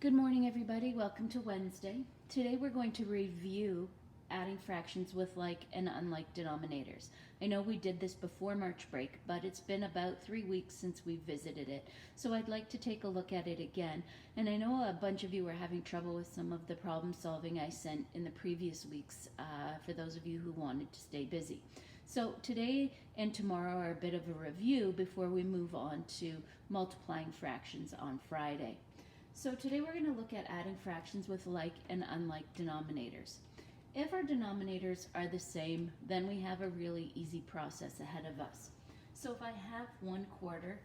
Good morning, everybody. Welcome to Wednesday. Today we're going to review adding fractions with like and unlike denominators. I know we did this before March break, but it's been about 3 weeks since we visited it. So I'd like to take a look at it again. And I know a bunch of you were having trouble with some of the problem solving I sent in the previous weeks for those of you who wanted to stay busy. So today and tomorrow are a bit of a review before we move on to multiplying fractions on Friday. So today we're going to look at adding fractions with like and unlike denominators. If our denominators are the same, then we have a really easy process ahead of us. So if I have 1/4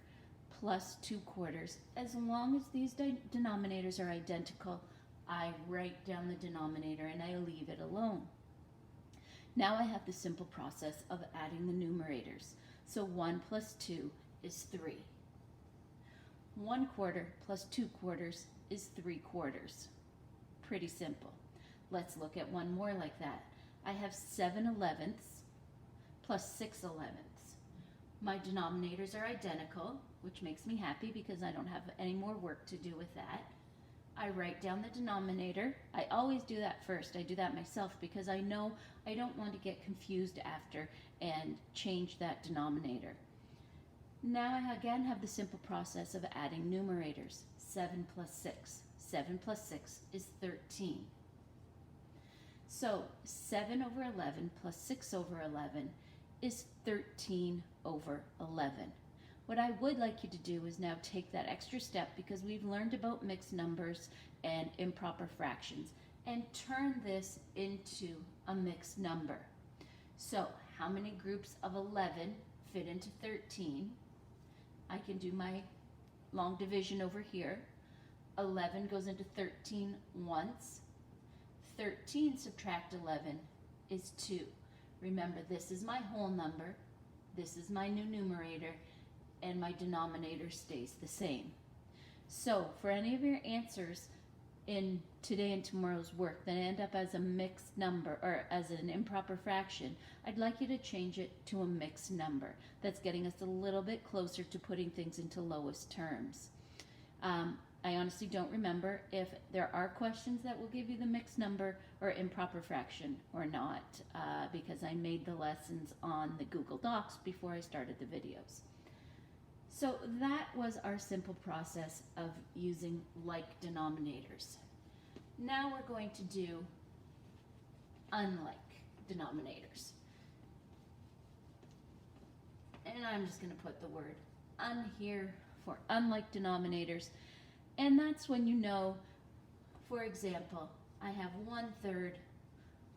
plus 2/4, as long as these denominators are identical, I write down the denominator and I leave it alone. Now I have the simple process of adding the numerators. So 1 plus 2 is 3. 1/4 plus 2/4 is 3/4. Pretty simple. Let's look at one more like that. I have 7/11ths plus 6/11ths. My denominators are identical, which makes me happy because I don't have any more work to do with that. I write down the denominator. I always do that first. I do that myself because I know I don't want to get confused after and change that denominator. Now I again have the simple process of adding numerators. 7 plus 6. 7 plus 6 is 13. So 7 over 11 plus 6 over 11 is 13 over 11. What I would like you to do is now take that extra step, because we've learned about mixed numbers and improper fractions, and turn this into a mixed number. So how many groups of 11 fit into 13? I can do my long division over here. 11 goes into 13 once. 13 subtract 11 is 2. Remember, this is my whole number, this is my new numerator, and my denominator stays the same. So for any of your answers in today and tomorrow's work that end up as a mixed number or as an improper fraction, I'd like you to change it to a mixed number. That's getting us a little bit closer to putting things into lowest terms. I honestly don't remember if there are questions that will give you the mixed number or improper fraction or not, because I made the lessons on the Google Docs before I started the videos. So that was our simple process of using like denominators. Now we're going to do unlike denominators. And I'm just going to put the word "un" here for unlike denominators. And that's when you know, for example, I have 1/3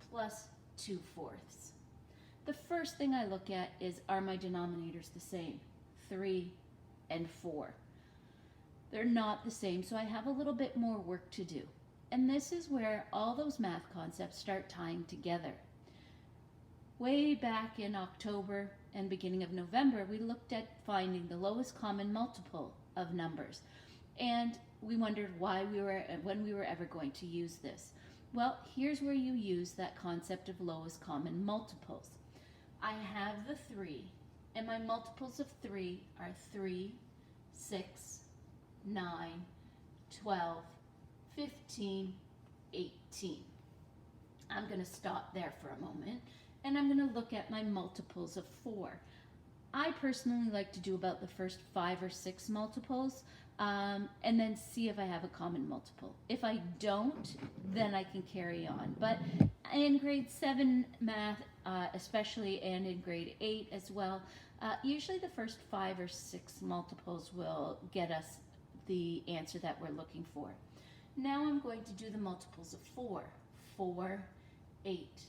plus 2/4. The first thing I look at is, are my denominators the same? 3 and 4. They're not the same, so I have a little bit more work to do. And this is where all those math concepts start tying together. Way back in October and beginning of November, we looked at finding the lowest common multiple of numbers. And we wondered when we were ever going to use this. Well, here's where you use that concept of lowest common multiples. I have the 3, and my multiples of 3 are 3, 6, 9, 12, 15, 18. I'm going to stop there for a moment, and I'm going to look at my multiples of 4. I personally like to do about the first 5 or 6 multiples, and then see if I have a common multiple. If I don't, then I can carry on. But in grade 7 math, especially, and in grade 8 as well, usually the first 5 or 6 multiples will get us the answer that we're looking for. Now I'm going to do the multiples of 4. 4, 8,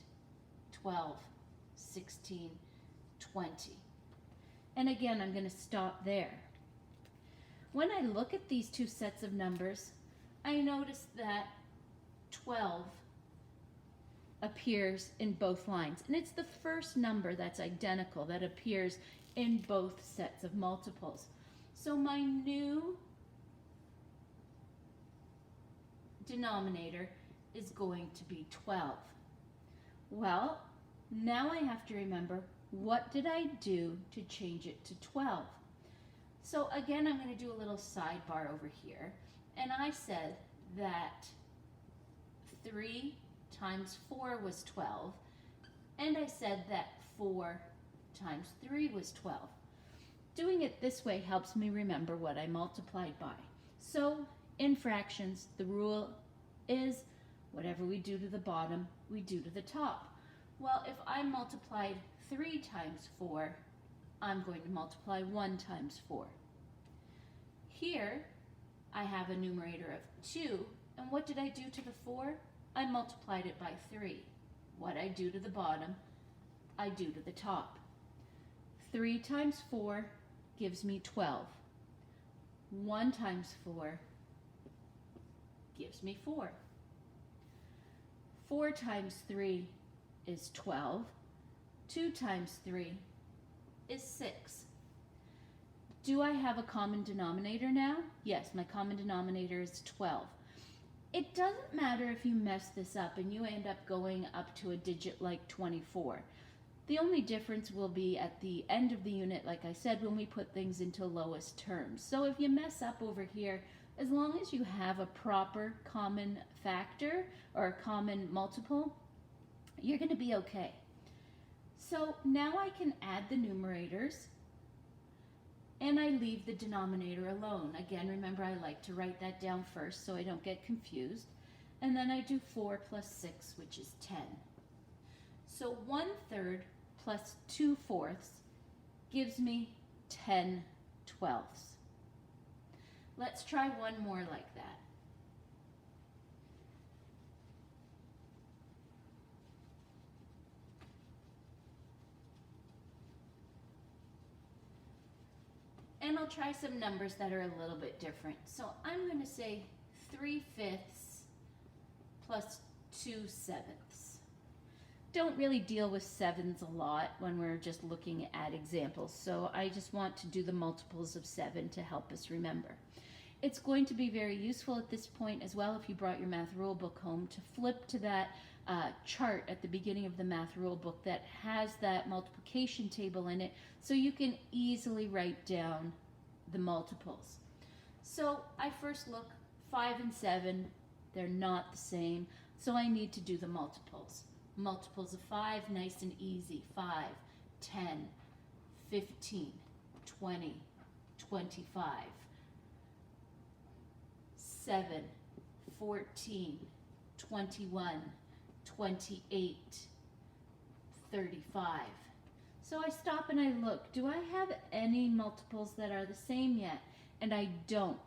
12, 16, 20. And again, I'm going to stop there. When I look at these two sets of numbers, I notice that 12 appears in both lines. And it's the first number that's identical that appears in both sets of multiples. So my new denominator is going to be 12. Well, now I have to remember, what did I do to change it to 12? So again, I'm going to do a little sidebar over here. And I said that 3 times 4 was 12, and I said that 4 times 3 was 12. Doing it this way helps me remember what I multiplied by. So in fractions, the rule is whatever we do to the bottom, we do to the top. Well, if I multiplied 3 times 4, I'm going to multiply 1 times 4. Here, I have a numerator of 2, and what did I do to the 4? I multiplied it by 3. What I do to the bottom, I do to the top. 3 times 4 gives me 12. 1 times 4 gives me 4. 4 times 3 is 12. 2 times 3 is 6. Do I have a common denominator now? Yes, my common denominator is 12. It doesn't matter if you mess this up and you end up going up to a digit like 24. The only difference will be at the end of the unit, like I said, when we put things into lowest terms. So if you mess up over here, as long as you have a proper common factor or a common multiple, you're going to be okay. So now I can add the numerators, and I leave the denominator alone. Again, remember, I like to write that down first so I don't get confused. And then I do 4 plus 6, which is 10. So 1/3 plus 2/4 gives me 10/12. Let's try one more like that. And I'll try some numbers that are a little bit different. So I'm going to say 3/5 plus 2/7. Don't really deal with sevens a lot when we're just looking at examples. So I just want to do the multiples of 7 to help us remember. It's going to be very useful at this point as well if you brought your math rule book home to flip to that chart at the beginning of the math rule book that has that multiplication table in it so you can easily write down the multiples. So I first look 5 and 7, they're not the same, so I need to do the multiples. Multiples of 5, nice and easy. 5, 10, 15, 20, 25. 7, 14, 21, 28, 35. So I stop and I look. Do I have any multiples that are the same yet? And I don't.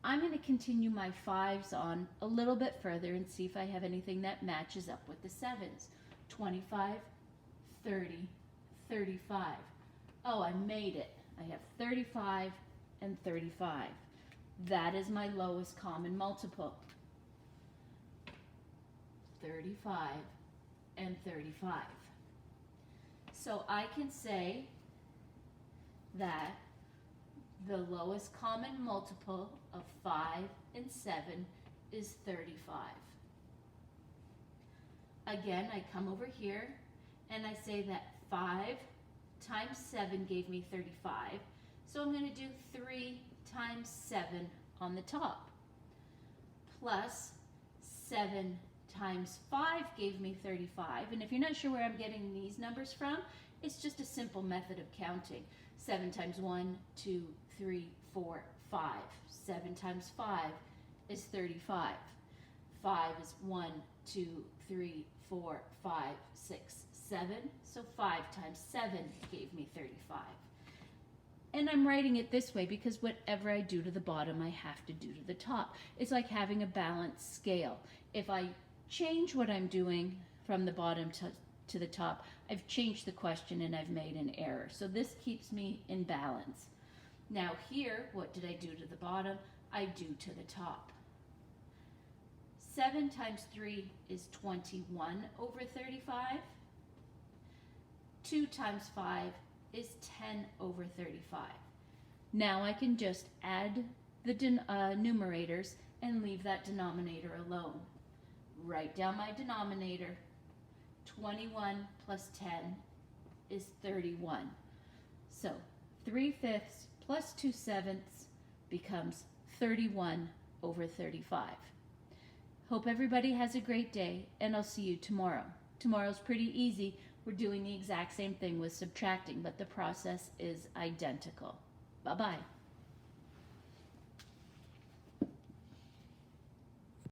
I'm going to continue my 5s on a little bit further and see if I have anything that matches up with the 7s. 25, 30, 35. Oh, I made it. I have 35 and 35. That is my lowest common multiple. 35 and 35. So I can say that the lowest common multiple of 5 and 7 is 35. Again, I come over here and I say that 5 times 7 gave me 35. So I'm going to do 3 times 7 on the top. Plus 7 times 5 gave me 35. And if you're not sure where I'm getting these numbers from, it's just a simple method of counting. 7 times 1, 2, 3, 4, 5. 7 times 5 is 35. 5 is 1, 2, 3, 4, 5, 6, 7. So 5 times 7 gave me 35. And I'm writing it this way because whatever I do to the bottom, I have to do to the top. It's like having a balanced scale. If I change what I'm doing from the bottom to the top, I've changed the question and I've made an error. So this keeps me in balance. Now here, what did I do to the bottom? I do to the top. 7 times 3 is 21 over 35. 2 times 5 is 10 over 35. Now I can just add the numerators and leave that denominator alone. Write down my denominator. 21 plus 10 is 31. So 3/5 plus 2/7 becomes 31 over 35. Hope everybody has a great day, and I'll see you tomorrow. Tomorrow's pretty easy. We're doing the exact same thing with subtracting, but the process is identical. Bye-bye.